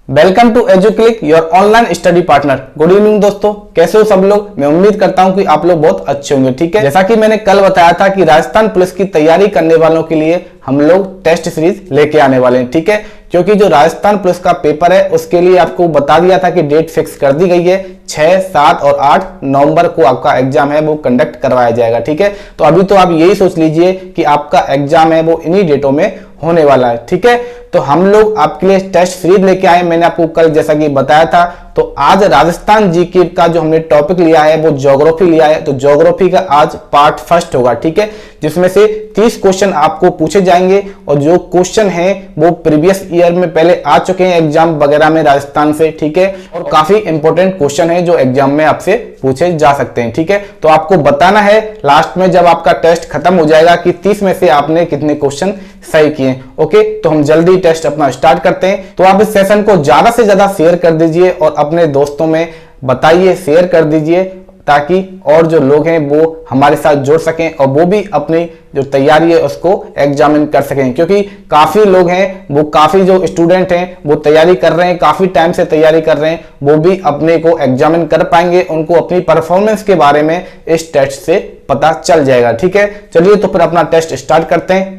Welcome to Educlick your online study partner. Good evening दोस्तों, कैसे हो सब लोग। मैं उम्मीद करता हूं कि आप लोग बहुत अच्छे होंगे। ठीक है, जैसा कि मैंने कल बताया था कि राजस्थान पुलिस की तैयारी करने वालों के लिए हम लोग टेस्ट सीरीज लेके आने वाले हैं। ठीक है, क्योंकि जो राजस्थान पुलिस का पेपर है उसके लिए आपको बता दिया था कि डेट फिक्स कर दी गई है। 6, 7 और 8 नवंबर को आपका एग्जाम है वो कंडक्ट करवाया जाएगा। ठीक है, तो अभी तो आप यही सोच लीजिए कि आपका एग्जाम है वो इन्हीं डेटों में होने वाला है। ठीक है, तो हम लोग आपके लिए टेस्ट सीरीज लेके आए। मैंने आपको कल जैसा कि बताया था, तो आज राजस्थान जीके का जो हमने टॉपिक लिया है वो ज्योग्राफी लिया है। तो ज्योग्राफी का आज पार्ट फर्स्ट होगा। ठीक है, जिसमें से 30 क्वेश्चन आपको पूछे जाएंगे और जो क्वेश्चन है वो प्रीवियस ईयर में पहले आ चुके हैं एग्जाम वगैरह में राजस्थान से। ठीक है, और काफी इंपॉर्टेंट क्वेश्चन है जो एग्जाम में आपसे पूछे जा सकते हैं। ठीक है, तो आपको बताना है लास्ट में जब आपका टेस्ट खत्म हो जाएगा कि 30 में से आपने कितने क्वेश्चन सही किए। ओके, तो हम जल्दी टेस्ट अपना स्टार्ट करते हैं। तो आप इस सेशन को ज्यादा से ज्यादा शेयर कर दीजिए और अपने दोस्तों में बताइए, शेयर कर दीजिए, ताकि और जो लोग हैं वो हमारे साथ जुड़ सकें और वो भी अपनी जो तैयारी है उसको एग्जामिन कर सकें। क्योंकि काफी लोग हैं, वो काफी जो स्टूडेंट हैं वो तैयारी कर रहे हैं, काफी टाइम से तैयारी कर रहे हैं, वो भी अपने को एग्जामिन कर पाएंगे। उनको अपनी परफॉर्मेंस के बारे में इस टेस्ट से पता चल जाएगा। ठीक है, चलिए तो फिर अपना टेस्ट स्टार्ट करते हैं।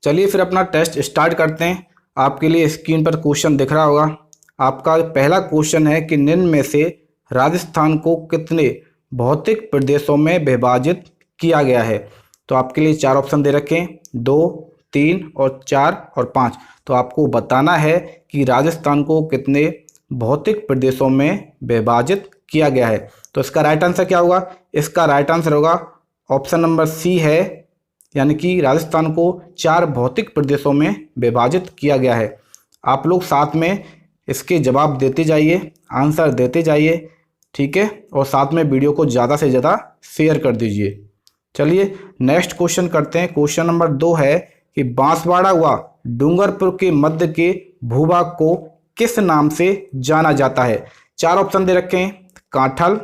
चलिए फिर अपना टेस्ट स्टार्ट करते हैं। आपके लिए स्क्रीन पर क्वेश्चन दिख रहा होगा। आपका पहला क्वेश्चन है कि निम्न में से राजस्थान को कितने भौतिक प्रदेशों में विभाजित किया गया है। तो आपके लिए 4 ऑप्शन दे रखे हैं, 2, 3 और 4 और 5। तो आपको बताना है कि राजस्थान को कितने भौतिक प्रदेशों में विभाजित किया गया है। तो इसका राइट आंसर क्या होगा? इसका राइट आंसर होगा ऑप्शन नंबर सी है, यानी कि राजस्थान को 4 भौतिक प्रदेशों में विभाजित किया गया है। आप लोग साथ में इसके जवाब देते जाइए, आंसर देते जाइए। ठीक है, और साथ में वीडियो को ज़्यादा से ज़्यादा शेयर कर दीजिए। चलिए नेक्स्ट क्वेश्चन करते हैं। क्वेश्चन नंबर 2 है कि बांसवाड़ा व डूंगरपुर के मध्य के भूभाग को किस नाम से जाना जाता है। 4 ऑप्शन दे रखे हैं, कांठल,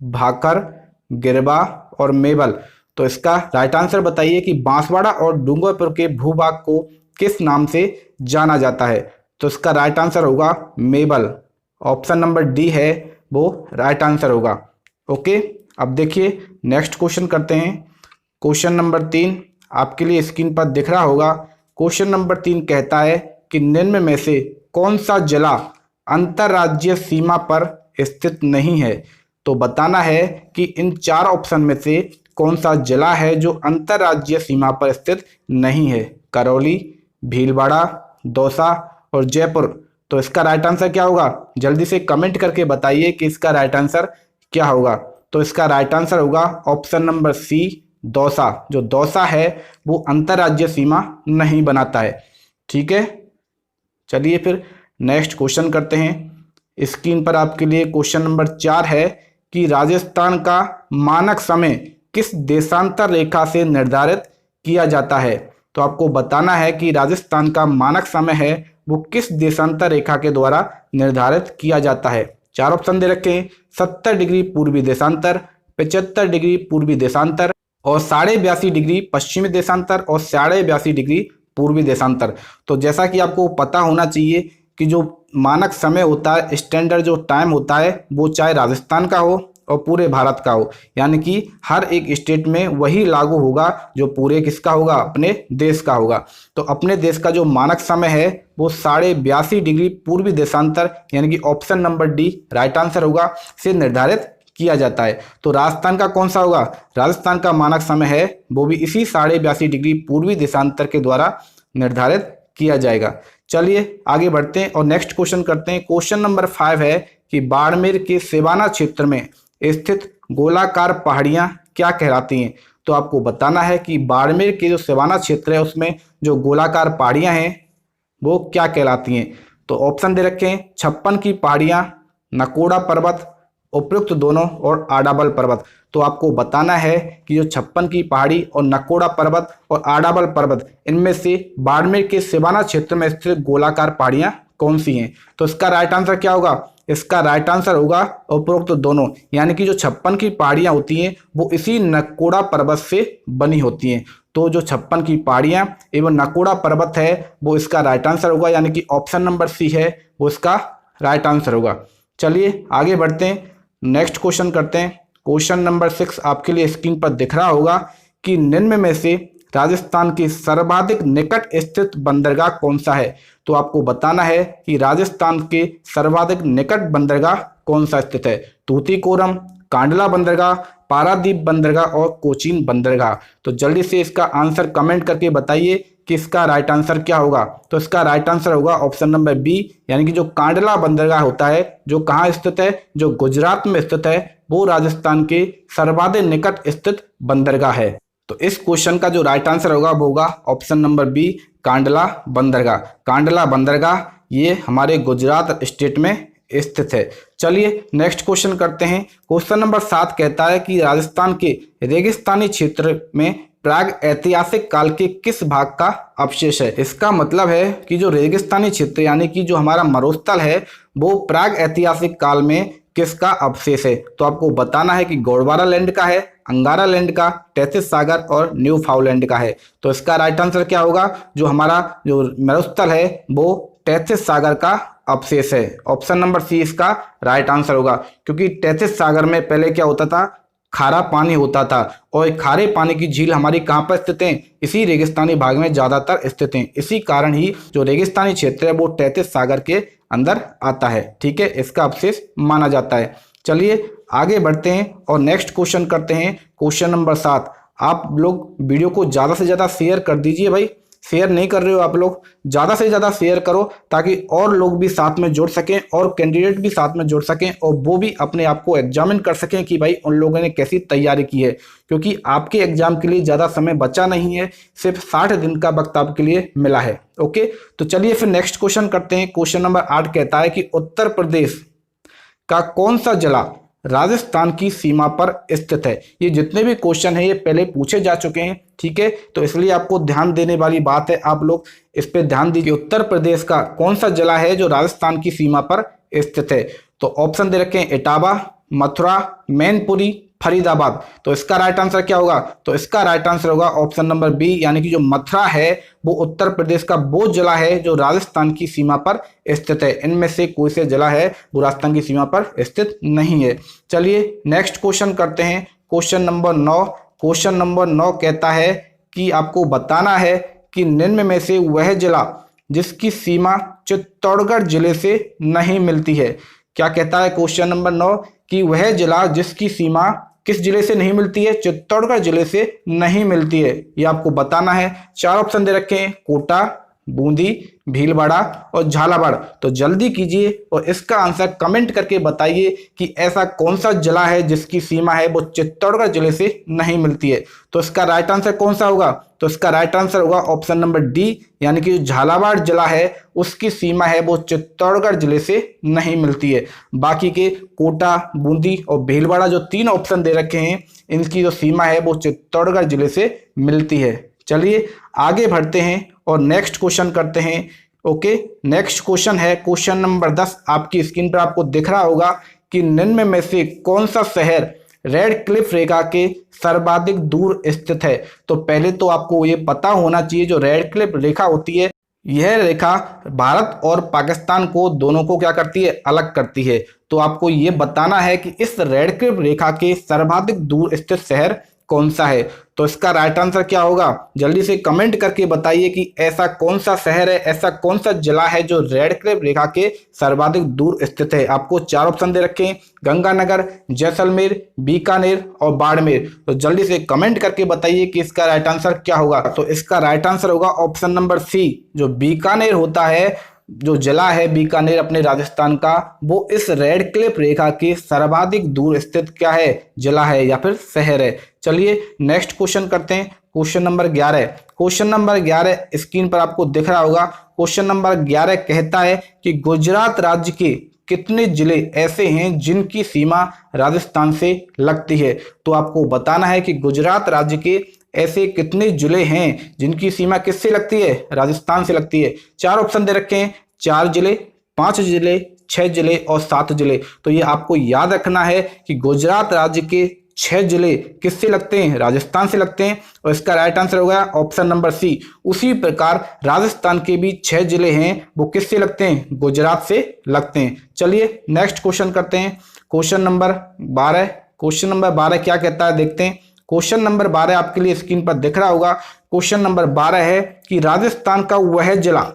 भाकर, गिरबा और मेबल। तो इसका राइट आंसर बताइए कि बांसवाड़ा और डूंगरपुर के भूभाग को किस नाम से जाना जाता है। तो इसका राइट आंसर होगा मेबल। ऑप्शन नंबर डी है वो राइट आंसर होगा। ओके, अब देखिए नेक्स्ट क्वेश्चन करते हैं। क्वेश्चन नंबर 3 आपके लिए स्क्रीन पर दिख रहा होगा। क्वेश्चन नंबर 3 कहता है कि निम्न में से कौन सा जिला अंतर्राज्यीय सीमा पर स्थित नहीं है। तो बताना है कि इन 4 ऑप्शन में से कौन सा जिला है जो अंतर्राज्यीय सीमा पर स्थित नहीं है। करौली, भीलवाड़ा, दौसा और जयपुर। तो इसका राइट आंसर क्या होगा? जल्दी से कमेंट करके बताइए कि इसका राइट आंसर क्या होगा। तो इसका राइट आंसर होगा ऑप्शन नंबर सी, दौसा। जो दौसा है वो अंतर्राज्यीय सीमा नहीं बनाता है। ठीक है, चलिए फिर नेक्स्ट क्वेश्चन करते हैं। स्क्रीन पर आपके लिए क्वेश्चन नंबर 4 है कि राजस्थान का मानक समय किस देशांतर रेखा से निर्धारित किया जाता है। तो आपको बताना है कि राजस्थान का मानक समय है वो किस देशांतर रेखा के द्वारा निर्धारित किया जाता है। 4 ऑप्शन दे रखे हैं, 70 डिग्री पूर्वी देशांतर, 75 डिग्री पूर्वी देशांतर और 82.5 डिग्री पश्चिमी देशांतर और 82.5 डिग्री पूर्वी देशांतर। तो जैसा कि आपको पता होना चाहिए कि जो मानक समय होता है, स्टैंडर्ड जो टाइम होता है, वो चाहे राजस्थान का हो और पूरे भारत का हो, यानी कि हर एक स्टेट में वही लागू होगा जो पूरे किसका होगा? अपने देश का होगा। तो अपने देश का जो मानक समय है वो 82.5 डिग्री पूर्वी देशांतर, यानी कि option number D right answer होगा, से निर्धारित किया जाता है। तो राजस्थान का कौन सा होगा? राजस्थान का मानक समय है वो भी इसी 82.5 डिग्री पूर्वी देशांतर के द्वारा निर्धारित किया जाएगा। चलिए आगे बढ़ते हैं और नेक्स्ट क्वेश्चन करते हैं। क्वेश्चन नंबर 5 है कि बाड़मेर के सेवाना क्षेत्र में स्थित गोलाकार पहाड़ियां क्या कहलाती हैं। तो आपको बताना है कि बाड़मेर के जो सेवाना क्षेत्र है उसमें जो गोलाकार पहाड़ियां हैं वो क्या कहलाती हैं। तो ऑप्शन दे रखे हैं, 56 की पहाड़ियां, नकोड़ा पर्वत, उपयुक्त दोनों और आडाबल पर्वत। तो आपको बताना है कि जो 56 की पहाड़ी और नकोड़ा पर्वत और आडाबल पर्वत, इनमें से बाड़मेर के सेवाना क्षेत्र में स्थित गोलाकार पहाड़ियां कौन सी हैं। तो इसका राइट आंसर क्या होगा? इसका राइट आंसर होगा उपरोक्त दोनों, यानी कि जो 56 की पहाड़ियां होती हैं वो इसी नकोड़ा पर्वत से बनी होती हैं। तो जो 56 की पहाड़ियां एवं नकोड़ा पर्वत है वो इसका राइट आंसर होगा, यानी कि ऑप्शन नंबर सी है वो इसका राइट आंसर होगा। चलिए आगे बढ़ते हैं, नेक्स्ट क्वेश्चन करते हैं। क्वेश्चन नंबर 6 आपके लिए स्क्रीन पर दिख रहा होगा कि निम्न में से राजस्थान की सर्वाधिक निकट स्थित बंदरगाह कौन सा है। तो आपको बताना है कि राजस्थान के सर्वाधिक निकट बंदरगाह कौन सा स्थित है। तूतीकोरम, कांडला बंदरगाह, पारादीप बंदरगाह और कोचीन बंदरगाह। तो जल्दी से इसका आंसर कमेंट करके बताइए कि इसका राइट आंसर क्या होगा। तो इसका राइट आंसर होगा ऑप्शन नंबर बी, यानी कि जो कांडला बंदरगाह होता है जो कहाँ स्थित है, जो गुजरात में स्थित है, वो राजस्थान के सर्वाधिक निकट स्थित बंदरगाह है। तो इस क्वेश्चन का जो राइट आंसर होगा वो होगा ऑप्शन नंबर बी, कांडला बंदरगाह। कांडला बंदरगाह ये हमारे गुजरात स्टेट में स्थित है। चलिए नेक्स्ट क्वेश्चन करते हैं। क्वेश्चन नंबर 7 कहता है कि राजस्थान के रेगिस्तानी क्षेत्र में प्राग ऐतिहासिक काल के किस भाग का अवशेष है। इसका मतलब है कि जो रेगिस्तानी क्षेत्र यानी कि जो हमारा मरुस्थल है वो प्राग ऐतिहासिक काल में किसका अवशेष है। तो आपको बताना है कि गोंडवाना लैंड का है, अंगारा लैंड का, टेथिस सागर और न्यू फाउंडलैंड का है। तो इसका राइट आंसर क्या होगा, जो हमारा जो मरुस्थल है वो टेथिस सागर का अवशेष है। ऑप्शन नंबर सी इसका राइट आंसर होगा, क्योंकि टेथिस सागर में पहले क्या होता था, खारा पानी होता था और खारे पानी की झील हमारी कहाँ पर स्थित है, इसी रेगिस्तानी भाग में ज्यादातर स्थित हैं। इसी कारण ही जो रेगिस्तानी क्षेत्र है वो टेथिस सागर के अंदर आता है। ठीक है, इसका अवशेष माना जाता है। चलिए आगे बढ़ते हैं और नेक्स्ट क्वेश्चन करते हैं। Question number 7। आप लोग वीडियो को ज्यादा से ज्यादा शेयर कर दीजिए भाई, शेयर नहीं कर रहे हो आप लोग, ज्यादा से ज्यादा शेयर करो ताकि और लोग भी साथ में जुड़ सकें और कैंडिडेट भी साथ में जुड़ सकें और वो भी अपने आप को एग्जामिन कर सकें कि भाई उन लोगों ने कैसी तैयारी की है, क्योंकि आपके एग्जाम के लिए ज्यादा समय बचा नहीं है, सिर्फ 60 दिन का वक्त आपके लिए मिला है। ओके, तो चलिए फिर नेक्स्ट क्वेश्चन करते हैं। क्वेश्चन नंबर 8 कहता है कि उत्तर प्रदेश का कौन सा जिला राजस्थान की सीमा पर स्थित है। ये जितने भी क्वेश्चन है ये पहले पूछे जा चुके हैं, ठीक है, तो इसलिए आपको ध्यान देने वाली बात है, आप लोग इस पे ध्यान दीजिए। उत्तर प्रदेश का कौन सा जिला है जो राजस्थान की सीमा पर स्थित है। तो ऑप्शन दे रखे हैं इटावा, मथुरा, मैनपुरी, फरीदाबाद। तो इसका राइट आंसर क्या होगा, तो इसका राइट आंसर होगा ऑप्शन नंबर बी, यानी कि जो मथुरा है वो उत्तर प्रदेश का वो जिला है जो राजस्थान की सीमा पर स्थित है। इनमें से कोई से जिला है वो राजस्थान की सीमा पर स्थित नहीं है। चलिए नेक्स्ट क्वेश्चन करते हैं। Question number 9। क्वेश्चन नंबर 9 कहता है कि आपको बताना है कि निम्न में से वह जिला जिसकी सीमा चित्तौड़गढ़ जिले से नहीं मिलती है। क्या कहता है क्वेश्चन नंबर 9 कि वह जिला जिसकी सीमा किस जिले से नहीं मिलती है, चित्तौड़गढ़ जिले से नहीं मिलती है। ये आपको बताना है। 4 ऑप्शन दे रखे हैं, कोटा, बूंदी, भीलवाड़ा और झालावाड़। तो जल्दी कीजिए और इसका आंसर कमेंट करके बताइए कि ऐसा कौन सा जिला है जिसकी सीमा है वो चित्तौड़गढ़ जिले से नहीं मिलती है। तो इसका राइट आंसर कौन सा होगा, तो इसका राइट आंसर होगा ऑप्शन नंबर डी, यानी कि झालावाड़ जिला है उसकी सीमा है वो चित्तौड़गढ़ जिले से नहीं मिलती है। बाकी के कोटा, बूंदी और भीलवाड़ा जो 3 ऑप्शन दे रखे हैं इनकी जो सीमा है वो चित्तौड़गढ़ जिले से मिलती है। चलिए आगे बढ़ते हैं और नेक्स्ट क्वेश्चन करते हैं। ओके, नेक्स्ट क्वेश्चन है क्वेश्चन नंबर 10। आपकी स्क्रीन पर आपको दिख रहा होगा कि निम्न में से कौन सा शहर रेड क्लिफ रेखा के सर्वाधिक दूर स्थित है। तो पहले तो आपको ये पता होना चाहिए जो रेड क्लिफ रेखा होती है यह रेखा भारत और पाकिस्तान को दोनों को क्या करती है, अलग करती है। तो आपको ये बताना है कि इस रेड क्लिफ रेखा के सर्वाधिक दूर स्थित शहर कौन सा है। तो इसका राइट आंसर क्या होगा, जल्दी से कमेंट करके बताइए कि ऐसा कौन सा शहर है, ऐसा कौन सा जिला है जो रेड क्लिफ रेखा के सर्वाधिक दूर स्थित है। आपको 4 ऑप्शन दे रखे हैं, गंगानगर, जैसलमेर, बीकानेर और बाड़मेर। तो जल्दी से कमेंट करके बताइए कि इसका राइट आंसर क्या होगा। तो इसका राइट आंसर होगा ऑप्शन नंबर सी, जो बीकानेर होता है, जो जिला है बीकानेर अपने राजस्थान का, वो इस रेड क्लिफ रेखा के सर्वाधिक दूर स्थित क्या है, जिला है या फिर शहर है। चलिए नेक्स्ट क्वेश्चन करते हैं। Question number 11। Question number 11 screen पर आपको दिख रहा होगा। क्वेश्चन नंबर 11 कहता है कि गुजरात राज्य के कितने जिले ऐसे हैं जिनकी सीमा राजस्थान से लगती है। तो आपको बताना है कि गुजरात राज्य के ऐसे कितने जिले हैं जिनकी सीमा किससे लगती है, राजस्थान से लगती है। 4 ऑप्शन दे रखे हैं, 4 जिले, 5 जिले, 6 जिले और 7 जिले। तो ये आपको याद रखना है कि गुजरात राज्य के 6 जिले किससे लगते हैं, राजस्थान से लगते हैं, और इसका राइट आंसर होगा ऑप्शन नंबर सी। उसी प्रकार राजस्थान के भी 6 जिले हैं, वो किससे लगते हैं, गुजरात से लगते हैं। चलिए नेक्स्ट क्वेश्चन करते हैं, क्वेश्चन नंबर 12। क्वेश्चन नंबर 12 क्या कहता है देखते हैं। क्वेश्चन नंबर 12 आपके लिए स्क्रीन पर दिख रहा होगा। क्वेश्चन नंबर 12 है कि राजस्थान का वह जिला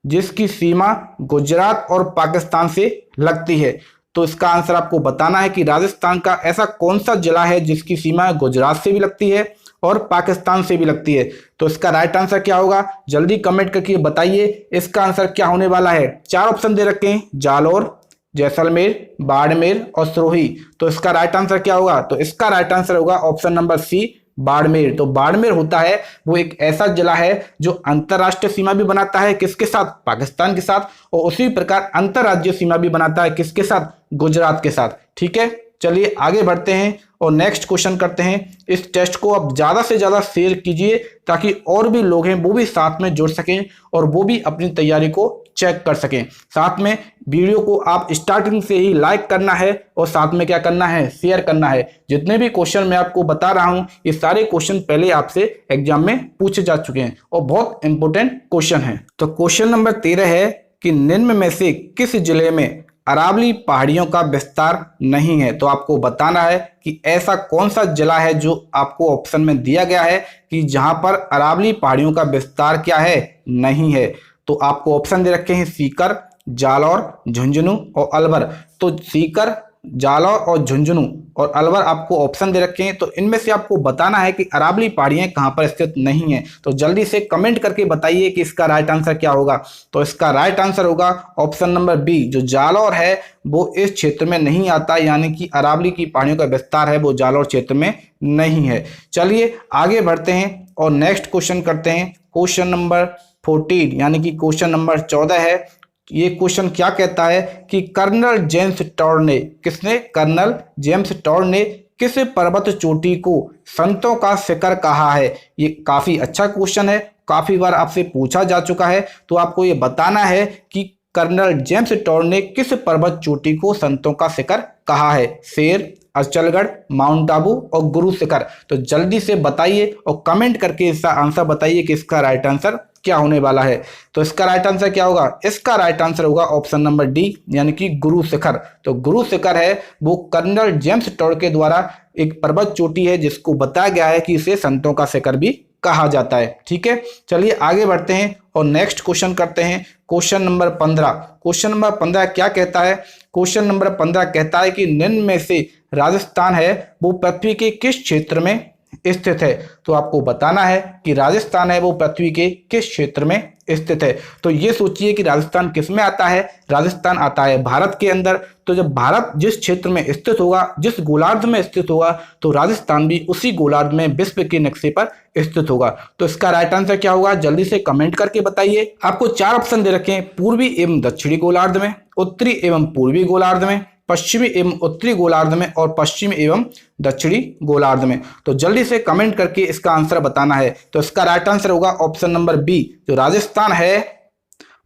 जिसकी सीमा गुजरात और पाकिस्तान से लगती है। तो इसका आंसर आपको बताना है कि राजस्थान का ऐसा कौन सा जिला है जिसकी सीमा गुजरात से भी लगती है और पाकिस्तान से भी लगती है। तो इसका राइट आंसर क्या होगा, जल्दी कमेंट करके बताइए इसका आंसर क्या होने वाला है। 4 ऑप्शन दे रखे हैं, जालौर, जैसलमेर, बाड़मेर और सिरोही। तो इसका राइट आंसर क्या होगा, तो इसका राइट आंसर होगा ऑप्शन नंबर सी, बाड़मेर। तो बाड़मेर होता है वो एक ऐसा जिला है जो अंतरराष्ट्रीय सीमा भी बनाता है किसके साथ, पाकिस्तान के साथ, और उसी प्रकार अंतरराज्यीय सीमा भी बनाता है किसके साथ, गुजरात के साथ। ठीक है, चलिए आगे बढ़ते हैं और नेक्स्ट क्वेश्चन करते हैं। इस टेस्ट को आप ज्यादा से ज्यादा शेयर कीजिए ताकि और भी लोग हैं वो भी साथ में जुड़ सकें और वो भी अपनी तैयारी को चेक कर सकें। साथ में वीडियो को आप स्टार्टिंग से ही लाइक करना है और साथ में क्या करना है, शेयर करना है। जितने भी क्वेश्चन मैं आपको बता रहा हूं ये सारे क्वेश्चन पहले आपसे एग्जाम में पूछे जा चुके हैं और बहुत इंपॉर्टेंट क्वेश्चन है। तो क्वेश्चन नंबर 13 है कि निम्न में से किस जिले में अरावली पहाड़ियों का विस्तार नहीं है। तो आपको बताना है कि ऐसा कौन सा जिला है जो आपको ऑप्शन में दिया गया है कि जहां पर अरावली पहाड़ियों का विस्तार क्या है, नहीं है। तो आपको ऑप्शन दे रखे हैं सीकर, जालौर, झुंझुनू और अलवर। तो सीकर, जालौर और झुंझुनू और अलवर आपको ऑप्शन दे रखे हैं। तो इनमें से आपको बताना है कि अरावली पहाड़ियां कहां पर स्थित नहीं है। तो जल्दी से कमेंट करके बताइए कि इसका राइट आंसर क्या होगा। तो इसका राइट आंसर होगा ऑप्शन नंबर बी, जो जालौर है वो इस क्षेत्र में नहीं आता, यानी कि अरावली की पहाड़ियों का विस्तार है वो जालौर क्षेत्र में नहीं है। चलिए आगे बढ़ते हैं और नेक्स्ट क्वेश्चन करते हैं। क्वेश्चन नंबर 14 यानी कि क्वेश्चन नंबर 14 है। ये क्वेश्चन क्या कहता है कि कर्नल जेम्स टॉड ने, किसने, कर्नल जेम्स टॉड ने किस पर्वत चोटी को संतों का शिखर कहा है। ये काफी अच्छा क्वेश्चन है, काफी बार आपसे पूछा जा चुका है। तो आपको ये बताना है कि कर्नल जेम्स टॉड ने किस पर्वत चोटी को संतों का शिखर कहा है। शेर, अचलगढ़, माउंट आबू और गुरु शिखर। तो जल्दी से बताइए और कमेंट करके इसका आंसर बताइए कि इसका राइट आंसर क्या होने वाला है। तो इसका राइट आंसर क्या होगा, इसका राइट आंसर होगा ऑप्शन नंबर डी, यानी कि गुरु शिखर। तो गुरु शिखर है वो कर्नल जेम्स टॉड के द्वारा एक पर्वत चोटी है जिसको बताया गया है कि इसे संतों का शिखर भी कहा जाता है। ठीक है, चलिए आगे बढ़ते हैं और नेक्स्ट क्वेश्चन करते हैं। Question number 15। क्वेश्चन नंबर 15 क्या कहता है, क्वेश्चन नंबर 15 कहता है कि निम्न में से राजस्थान है वो पृथ्वी के किस क्षेत्र में स्थित है। तो आपको बताना है कि राजस्थान है वो पृथ्वी के किस क्षेत्र में स्थित है। तो ये सोचिए कि राजस्थान किस में आता है, राजस्थान आता है भारत के अंदर। तो जब भारत जिस क्षेत्र में स्थित होगा, जिस गोलार्ध में स्थित होगा, तो राजस्थान भी उसी गोलार्ध में विश्व के नक्शे पर स्थित होगा। तो इसका राइट आंसर क्या होगा, जल्दी से कमेंट करके बताइए। आपको 4 ऑप्शन दे रखे हैं, पूर्वी एवं दक्षिणी गोलार्ध में, उत्तरी एवं पूर्वी गोलार्ध में, पश्चिमी एवं उत्तरी गोलार्ध में और पश्चिमी एवं दक्षिणी गोलार्ध में। तो जल्दी से कमेंट करके इसका आंसर बताना है। तो इसका राइट आंसर होगा ऑप्शन नंबर बी, जो राजस्थान है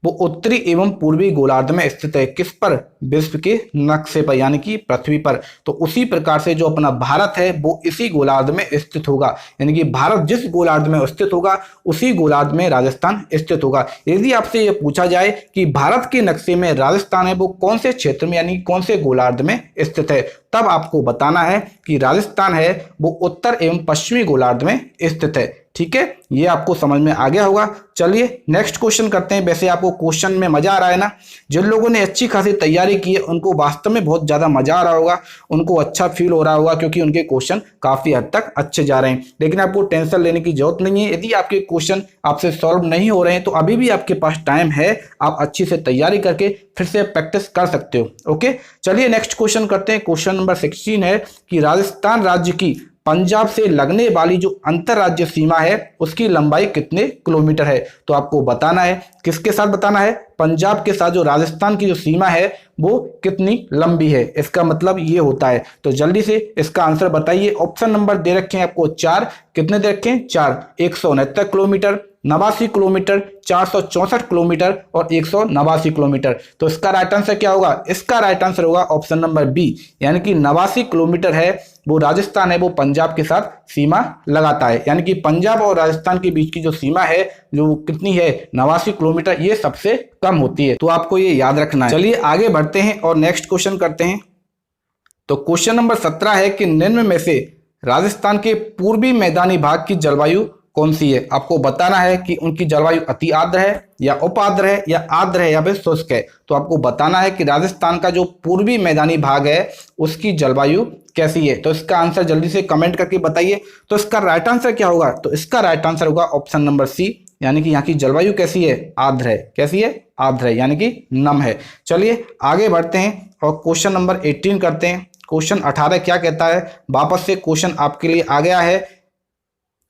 वो उत्तरी एवं पूर्वी गोलार्ध में स्थित है। किस पर, विश्व के नक्शे पर, यानी कि पृथ्वी पर। तो उसी प्रकार से जो अपना भारत है वो इसी गोलार्ध में स्थित होगा, यानी कि भारत जिस गोलार्ध में स्थित होगा उसी गोलार्ध में राजस्थान स्थित होगा। यदि आपसे ये पूछा जाए कि भारत के नक्शे में राजस्थान है वो कौन से क्षेत्र में, यानी कौन से गोलार्ध में स्थित है, तब आपको बताना है कि राजस्थान है वो उत्तर एवं पश्चिमी गोलार्ध में स्थित है। ठीक है, ये आपको समझ में आ गया होगा। चलिए नेक्स्ट क्वेश्चन करते हैं। वैसे आपको क्वेश्चन में मजा आ रहा है ना, जिन लोगों ने अच्छी खासी तैयारी की है उनको वास्तव में बहुत ज्यादा मजा आ रहा होगा, उनको अच्छा फील हो रहा होगा क्योंकि उनके क्वेश्चन काफी हद तक अच्छे जा रहे हैं। लेकिन आपको टेंशन लेने की जरूरत नहीं है। यदि आपके क्वेश्चन आपसे सॉल्व नहीं हो रहे हैं तो अभी भी आपके पास टाइम है, आप अच्छी से तैयारी करके फिर से प्रैक्टिस कर सकते हो। ओके, चलिए नेक्स्ट क्वेश्चन करते हैं। क्वेश्चन नंबर 16 है कि राजस्थान राज्य की पंजाब से लगने वाली जो अंतरराज्य सीमा है उसकी लंबाई कितने किलोमीटर है। तो आपको बताना है, किसके साथ बताना है, पंजाब के साथ जो राजस्थान की जो सीमा है वो कितनी लंबी है, इसका मतलब ये होता है। तो जल्दी से इसका आंसर बताइए। ऑप्शन नंबर दे रखे हैं आपको 4, कितने दे रखे हैं, 4, 169 किलोमीटर, 89 किलोमीटर, 464 किलोमीटर और 189 किलोमीटर। तो इसका राइट आंसर क्या होगा? इसका राइट आंसर होगा ऑप्शन नंबर बी, यानी कि 89 किलोमीटर है वो राजस्थान है वो पंजाब के साथ सीमा लगाता है। यानी कि पंजाब और राजस्थान के बीच की जो सीमा है जो कितनी है 89 किलोमीटर, ये सबसे कम होती है। तो आपको ये याद रखना है। चलिए आगे बढ़ते हैं और नेक्स्ट क्वेश्चन करते हैं। तो क्वेश्चन नंबर 17 है कि निम्न में से राजस्थान के पूर्वी मैदानी भाग की जलवायु कौन सी है? आपको बताना है कि उनकी जलवायु अति आर्द्र है या उपाद्र है या आर्द्र है या फिर शुष्क है। तो आपको बताना है कि राजस्थान का जो पूर्वी मैदानी भाग है उसकी जलवायु कैसी है। तो इसका आंसर जल्दी से कमेंट करके बताइए। तो इसका राइट आंसर क्या होगा? तो इसका राइट आंसर होगा ऑप्शन नंबर सी, यानी कि यहाँ की जलवायु कैसी है? आर्द्र है। कैसी है? आर्द्र है, यानी कि नम है। चलिए आगे बढ़ते हैं और क्वेश्चन नंबर 18 करते हैं। क्वेश्चन 18 क्या कहता है? वापस से क्वेश्चन आपके लिए आ गया है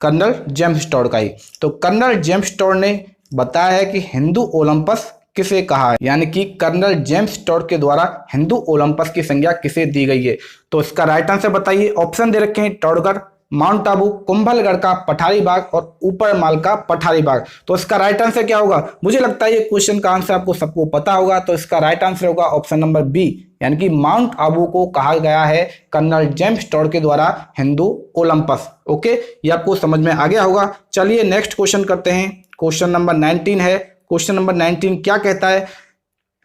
कर्नल जेम्स टॉड का ही। तो कर्नल जेम्स टॉड ने बताया है कि हिंदू ओलंपस किसे कहा है, यानी कि कर्नल जेम्स टॉड के द्वारा हिंदू ओलंपस की संज्ञा किसे दी गई है। तो इसका राइट आंसर बताइए। ऑप्शन दे रखे हैं टॉडगढ़, माउंट आबू, कुंभलगढ़ का पठारी बाग और ऊपर माल का पठारी बाग। तो इसका राइट आंसर क्या होगा? मुझे लगता है ये क्वेश्चन का आंसर आपको सबको पता होगा। तो इसका राइट आंसर होगा ऑप्शन नंबर बी, यानी कि माउंट आबू को कहा गया है कर्नल जेम्स टॉड के द्वारा हिंदू ओलंपस। ओके, ये आपको समझ में आ गया होगा। चलिए नेक्स्ट क्वेश्चन करते हैं। क्वेश्चन नंबर 19 है। क्वेश्चन नंबर 19 क्या कहता है?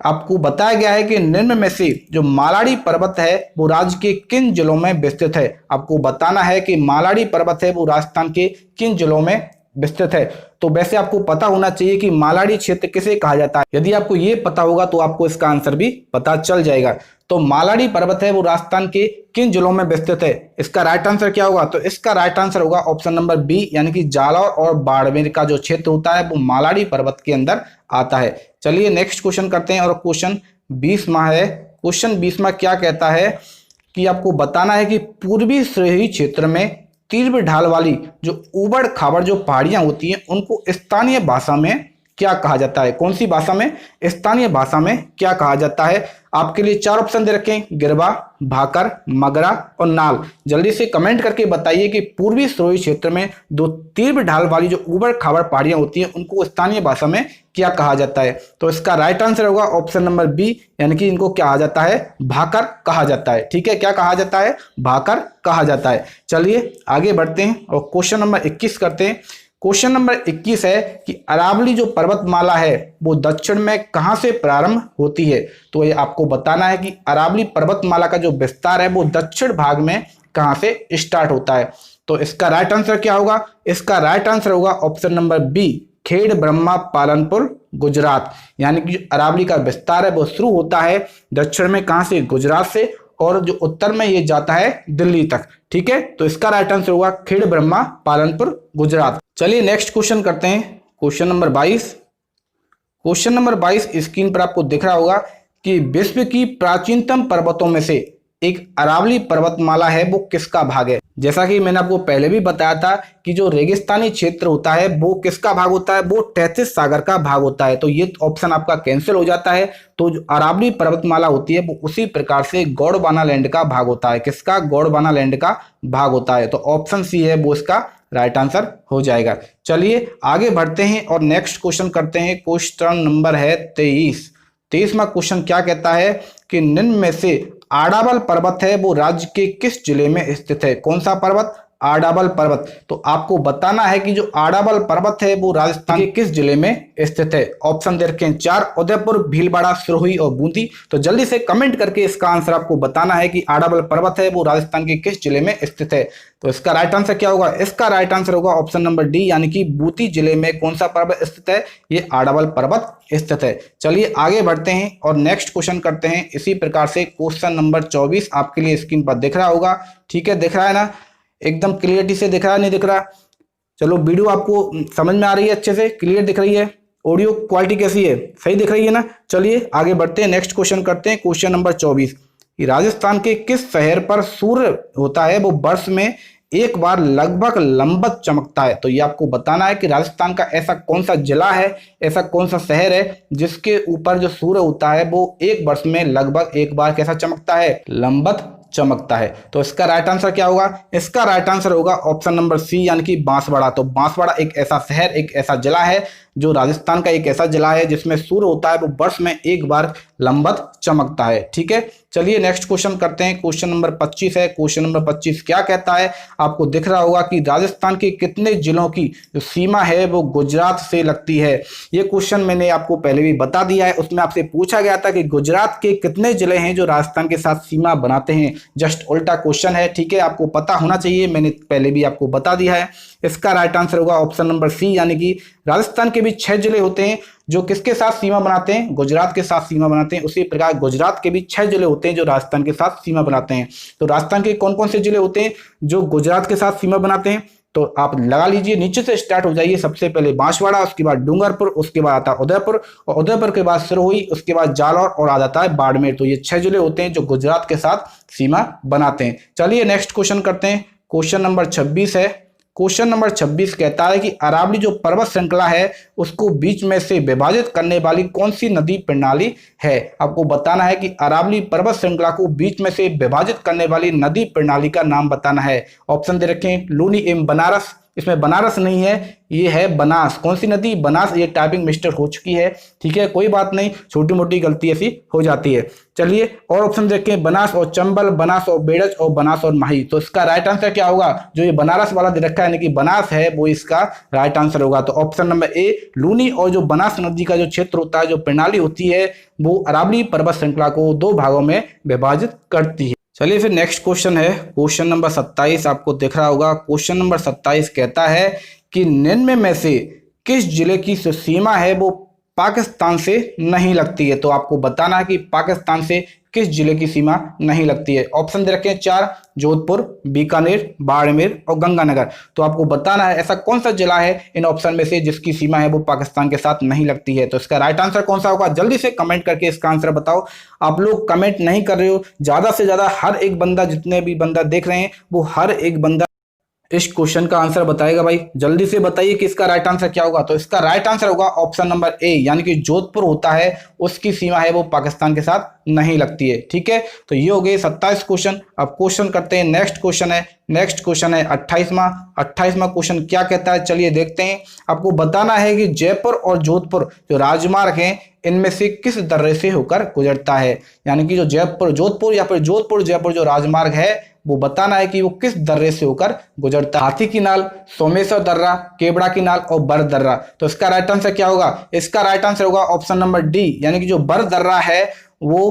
आपको बताया गया है कि निम्न में से जो मालाड़ी पर्वत है वो राज्य के किन जिलों में विस्तृत है। आपको बताना है कि मालाड़ी पर्वत है वो राजस्थान के किन जिलों में विस्तृत है। तो वैसे आपको पता होना चाहिए कि मालाड़ी क्षेत्र किसे कहा जाता है। यदि आपको ये पता होगा तो आपको इसका आंसर भी पता चल जाएगा। तो मालाड़ी पर्वत है वो राजस्थान के किन जिलों में विस्तृत है? इसका राइट आंसर क्या होगा? तो इसका राइट आंसर होगा ऑप्शन नंबर बी, यानी कि जालौर और बाड़मेर का जो क्षेत्र होता है वो मालाड़ी पर्वत के अंदर आता है। चलिए नेक्स्ट क्वेश्चन करते हैं और क्वेश्चन 20वां है। क्वेश्चन 20वां क्या कहता है कि आपको बताना है कि पूर्वी श्रेणी क्षेत्र में तीव्र ढाल वाली जो ऊबड़ खाबड़ जो पहाड़ियां होती हैं उनको स्थानीय भाषा में क्या कहा जाता है? कौन सी भाषा में? स्थानीय भाषा में क्या कहा जाता है? आपके लिए 4 ऑप्शन दे रखे हैं, गिरवा, भाकर, मगरा और नाल। जल्दी से कमेंट करके बताइए कि पूर्वी श्रेणी क्षेत्र में दो तीव्र ढाल वाली जो ऊबड़ खाबड़ पहाड़ियां होती हैं उनको स्थानीय भाषा में क्या कहा जाता है? तो इसका राइट आंसर होगा ऑप्शन नंबर बी, यानी कि इनको क्या कहा जाता है? भाकर कहा जाता है। ठीक है, क्या कहा जाता है? भाकर कहा जाता है। चलिए आगे बढ़ते हैं और क्वेश्चन नंबर 21 करते हैं। क्वेश्चन नंबर 21 है कि अरावली जो पर्वतमाला है वो दक्षिण में कहां से प्रारंभ होती है? तो ये आपको बताना है कि अरावली पर्वतमाला का जो विस्तार है वो दक्षिण भाग में कहां से स्टार्ट होता है। तो इसका राइट आंसर क्या होगा? इसका राइट आंसर होगा ऑप्शन नंबर बी, खेड़ ब्रह्मा पालनपुर गुजरात। यानी कि जो अरावली का विस्तार है वो शुरू होता है दक्षिण में कहां से? गुजरात से, और जो उत्तर में ये जाता है दिल्ली तक। ठीक है, तो इसका राइट आंसर होगा खेड़ ब्रह्मा पालनपुर गुजरात। चलिए नेक्स्ट क्वेश्चन करते हैं। Question number 22। Question number 22 screen पर आपको दिख रहा होगा कि विश्व की प्राचीनतम पर्वतों में से एक अरावली पर्वतमाला है वो किसका भाग है? जैसा कि मैंने आपको पहले भी बताया था कि जो रेगिस्तानी क्षेत्र होता है वो किसका भाग होता है? वो तैथिस सागर का भाग होता है। तो ये ऑप्शन आपका कैंसिल हो जाता है। तो जो अरावली पर्वतमाला होती है वो उसी प्रकार से गौड़बाना लैंड का भाग होता है। किसका? गौड़बाना लैंड का भाग होता है। तो ऑप्शन सी है वो इसका राइट आंसर हो जाएगा। चलिए आगे बढ़ते हैं और नेक्स्ट क्वेश्चन करते हैं। क्वेश्चन नंबर है 23। 23वां क्वेश्चन क्या कहता है कि निम्न में से आडाबल पर्वत है वो राज्य के किस जिले में स्थित है? कौन सा पर्वत? आडाबल पर्वत। तो आपको बताना है कि जो आडाबल पर्वत है वो राजस्थान के किस जिले में स्थित है। ऑप्शन दे रखे हैं 4, उदयपुर, भीलवाड़ा, सिरोही और बूंदी। तो जल्दी से कमेंट करके इसका आंसर आपको बताना है कि आडाबल पर्वत है वो राजस्थान के किस जिले में स्थित है। तो इसका राइट आंसर क्या होगा? इसका राइट आंसर होगा ऑप्शन नंबर डी, यानी कि बूंदी जिले में कौन सा पर्वत स्थित है? ये आडाबल पर्वत स्थित है। चलिए आगे बढ़ते हैं और नेक्स्ट क्वेश्चन करते हैं। इसी प्रकार से क्वेश्चन नंबर 24 आपके लिए स्क्रीन पर दिख रहा होगा। ठीक है, दिख रहा है ना? एकदम क्लियरिटी से दिख रहा है, नहीं दिख रहा? चलो वीडियो आपको समझ में आ रही है, अच्छे से क्लियर दिख रही है? ऑडियो क्वालिटी कैसी है? सही दिख रही है ना? चलिए आगे बढ़ते हैं, नेक्स्ट क्वेश्चन करते हैं। क्वेश्चन नंबर 24, राजस्थान के किस शहर पर सूर्य होता है वो वर्ष में एक बार लगभग लंबत चमकता है? तो ये आपको बताना है कि राजस्थान का ऐसा कौन सा जिला है, ऐसा कौन सा शहर है जिसके ऊपर जो सूर्य होता है वो एक वर्ष में लगभग एक बार कैसा चमकता है? लंबत चमकता है। तो इसका राइट आंसर क्या होगा? इसका राइट आंसर होगा ऑप्शन नंबर सी यानी कि बांसवाड़ा। तो बांसवाड़ा एक ऐसा शहर, एक ऐसा जिला है जो राजस्थान का एक ऐसा जिला है जिसमें सूर्य होता है वो वर्ष में एक बार लंबवत चमकता है। ठीक है, चलिए नेक्स्ट क्वेश्चन करते हैं। क्वेश्चन नंबर 25 है। क्वेश्चन नंबर 25 क्या कहता है? आपको दिख रहा होगा कि राजस्थान के कितने जिलों की जो सीमा है वो गुजरात से लगती है। ये क्वेश्चन मैंने आपको पहले भी बता दिया है। उसमें आपसे पूछा गया था कि गुजरात के कितने जिले हैं जो राजस्थान के साथ सीमा बनाते हैं। जस्ट उल्टा क्वेश्चन है। ठीक है, आपको पता होना चाहिए, मैंने पहले भी आपको बता दिया है। इसका राइट आंसर होगा ऑप्शन नंबर सी यानी कि राजस्थान के भी 6 जिले होते हैं जो किसके साथ सीमा बनाते हैं? गुजरात के साथ सीमा बनाते हैं। उसी प्रकार गुजरात के भी 6 जिले होते हैं जो राजस्थान के साथ सीमा बनाते हैं। तो राजस्थान के कौन कौन से जिले होते हैं जो गुजरात के साथ सीमा बनाते हैं? तो आप लगा लीजिए, नीचे से स्टार्ट हो जाइए। सबसे पहले बांसवाड़ा, उसके बाद डूंगरपुर, उसके बाद आता है उदयपुर, और उदयपुर के बाद सिरोही, उसके बाद जालौर और आ जाता है बाड़मेर। तो ये 6 जिले होते हैं जो गुजरात के साथ सीमा बनाते हैं। चलिए नेक्स्ट क्वेश्चन करते हैं। क्वेश्चन नंबर 26 है। क्वेश्चन नंबर 26 कहता है कि अरावली जो पर्वत श्रृंखला है उसको बीच में से विभाजित करने वाली कौन सी नदी प्रणाली है? आपको बताना है कि अरावली पर्वत श्रृंखला को बीच में से विभाजित करने वाली नदी प्रणाली का नाम बताना है। ऑप्शन दे रखे हैं लूनी एवं बनारस। इसमें बनारस नहीं है, ये है बनास। कौन सी नदी? बनास। ये टाइपिंग मिस्टेक हो चुकी है। ठीक है, कोई बात नहीं, छोटी मोटी गलती ऐसी हो जाती है। चलिए और ऑप्शन देखें, बनास और चंबल, बनास और बेड़ज और बनास और माही। तो इसका राइट आंसर क्या होगा? जो ये बनारस वाला दे रखा है यानी कि बनास है वो इसका राइट आंसर होगा। तो ऑप्शन नंबर ए लूनी और जो बनास नदी का जो क्षेत्र होता है, जो प्रणाली होती है, वो अरावली पर्वत श्रृंखला को 2 भागों में विभाजित करती है। चलिए फिर नेक्स्ट क्वेश्चन है। क्वेश्चन नंबर 27 आपको दिख रहा होगा। क्वेश्चन नंबर 27 कहता है कि निम्न में से किस जिले की जो सीमा है वो पाकिस्तान से नहीं लगती है? तो आपको बताना है कि पाकिस्तान से किस जिले की सीमा नहीं लगती है। ऑप्शन दे रखे हैं 4, जोधपुर, बीकानेर, बाड़मेर और गंगानगर। तो आपको बताना है ऐसा कौन सा जिला है इन ऑप्शन में से जिसकी सीमा है वो पाकिस्तान के साथ नहीं लगती है। तो इसका राइट आंसर कौन सा होगा? जल्दी से कमेंट करके इसका आंसर बताओ। आप लोग कमेंट नहीं कर रहे हो, ज्यादा से ज्यादा हर एक बंदा, जितने भी बंदा देख रहे हैं वो हर एक बंदा इस क्वेश्चन का आंसर बताएगा। भाई जल्दी से बताइए कि इसका राइट आंसर क्या होगा। तो इसका राइट आंसर होगा ऑप्शन नंबर ए यानी कि जोधपुर होता है उसकी सीमा है वो पाकिस्तान के साथ नहीं लगती है। ठीक है, तो ये हो गए 27 क्वेश्चन। अब क्वेश्चन करते हैं, नेक्स्ट क्वेश्चन है। नेक्स्ट क्वेश्चन है 28वां। 28वां क्वेश्चन क्या कहता है, चलिए देखते हैं। आपको बताना है कि जयपुर और जोधपुर जो राजमार्ग हैं इनमें से किस दर्रे से होकर गुजरता है। यानी कि जो जयपुर जोधपुर या फिर जोधपुर जयपुर जो राजमार्ग है वो बताना है कि वो किस दर्रे से होकर गुजरता है। हाथी की नाल, सोमेश्वर दर्रा, केवड़ा की नाल और बर दर्रा। तो इसका राइट आंसर क्या होगा? इसका राइट आंसर होगा ऑप्शन नंबर डी यानी कि जो बर दर्रा है वो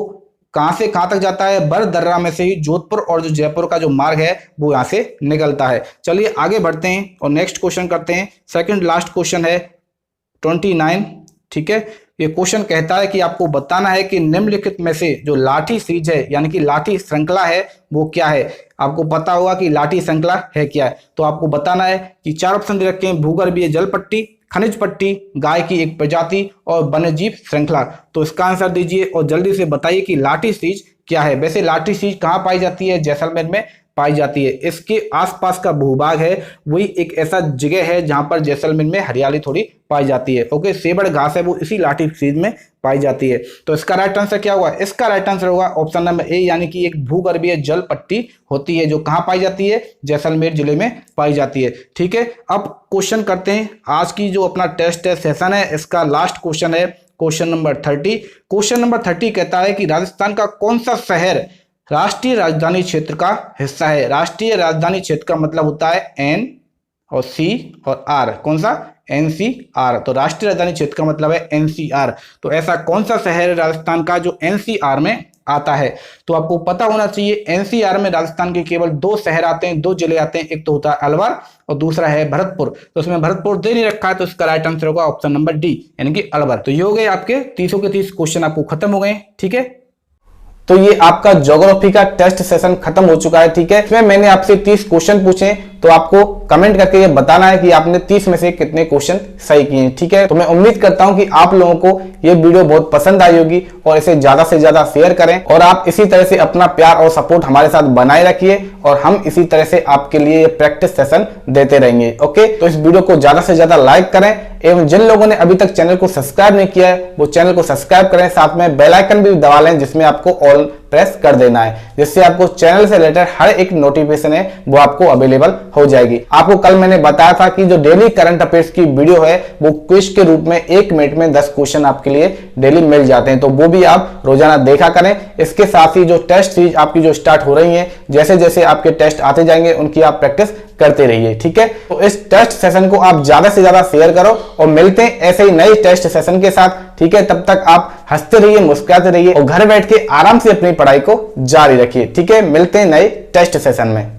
कहां से कहां तक जाता है? बर दर्रा में से ही जोधपुर और जो जयपुर का जो मार्ग है वो यहां से निकलता है। चलिए आगे बढ़ते हैं और नेक्स्ट क्वेश्चन करते हैं। सेकंड लास्ट क्वेश्चन है 29। ठीक है, ये क्वेश्चन कहता है कि आपको बताना है कि निम्नलिखित में से जो लाठी सीरीज है यानी कि लाठी श्रृंखला है वो क्या है। आपको पता होगा कि लाठी श्रृंखला है क्या है। तो आपको बताना है कि 4 ऑप्शन दे रखे हैं, भूगर्भीय जल पट्टी, खनिज पट्टी, गाय की एक प्रजाति और वन्यजीव श्रृंखला। तो इसका आंसर दीजिए और जल्दी से बताइए कि लाठी सीरीज क्या है। वैसे लाठी सीरीज कहाँ पाई जाती है? जैसलमेर में पाई जाती है। इसके आसपास का भूभाग है वही एक ऐसा जगह है जहां पर जैसलमेर में हरियाली थोड़ी पाई जाती है। ओके, सेबड़ घास है वो इसी लाठी सीरीज में पाई जाती है। तो इसका राइट आंसर क्या होगा? इसका राइट आंसर होगा ऑप्शन नंबर ए यानी कि एक भूगर्भीय जल पट्टी होती है जो कहां पाई जाती है? जैसलमेर जिले में पाई जाती है। ठीक है, अब क्वेश्चन करते हैं। आज की जो अपना टेस्ट सेशन है इसका लास्ट क्वेश्चन है क्वेश्चन नंबर 30। क्वेश्चन नंबर 30 कहता है कि राजस्थान का कौन सा शहर राष्ट्रीय राजधानी क्षेत्र का हिस्सा है? राष्ट्रीय राजधानी क्षेत्र का मतलब होता है एन और सी और आर। कौन सा? एनसीआर। तो राष्ट्रीय राजधानी क्षेत्र का मतलब है एनसीआर। तो ऐसा कौन सा शहर है राजस्थान का जो एनसीआर में आता है? तो आपको पता होना चाहिए एनसीआर में राजस्थान के केवल 2 शहर आते हैं, 2 जिले आते हैं। एक तो होता है अलवर और दूसरा है भरतपुर। तो उसमें भरतपुर दे नहीं रखा है तो इसका राइट आंसर होगा ऑप्शन नंबर डी यानी कि अलवर। तो ये हो गए आपके 30 के 30 क्वेश्चन आपको खत्म हो गए। ठीक है, तो ये आपका ज्योग्राफी का टेस्ट सेशन खत्म हो चुका है। ठीक है, इसमें मैंने आपसे 30 क्वेश्चन पूछे तो आपको कमेंट करके ये बताना है कि आपने 30 में से कितने क्वेश्चन सही किए हैं। ठीक है, तो मैं उम्मीद करता हूं कि आप लोगों को ये वीडियो बहुत पसंद आई होगी और इसे ज्यादा से ज्यादा शेयर करें और आप इसी तरह से अपना प्यार और सपोर्ट हमारे साथ बनाए रखिए और हम इसी तरह से आपके लिए ये प्रैक्टिस सेशन देते रहेंगे। ओके, तो इस वीडियो को ज्यादा से ज्यादा लाइक करें एवं जिन लोगों ने अभी तक चैनल को सब्सक्राइब नहीं किया है वो चैनल को सब्सक्राइब करें, साथ में बेल आइकन भी दबा लें जिसमें आपको ऑल प्रेस कर देना है, जिससे आपको चैनल से रिलेटेड हर एक नोटिफिकेशन है वो आपको अवेलेबल हो जाएगी। आपको कल मैंने बताया था कि जो डेली करंट अफेयर्स की वीडियो है वो क्विज के रूप में 1 मिनट में 10 क्वेश्चन आपके लिए डेली मिल जाते हैं, तो वो भी आप रोजाना देखा करें। इसके साथ ही जो टेस्ट सीरीज आपकी जो स्टार्ट हो रही है, जैसे जैसे आपके टेस्ट आते जाएंगे उनकी आप प्रैक्टिस करते रहिए, ठीक है। तो इस टेस्ट सेशन को आप ज्यादा से ज्यादा शेयर करो और मिलते हैं ऐसे ही नए टेस्ट सेशन के साथ, ठीक है। तब तक आप हंसते रहिए, मुस्कुराते रहिए और घर बैठ के आराम से अपनी पढ़ाई को जारी रखिए, ठीक है। मिलते हैं नए टेस्ट सेशन में।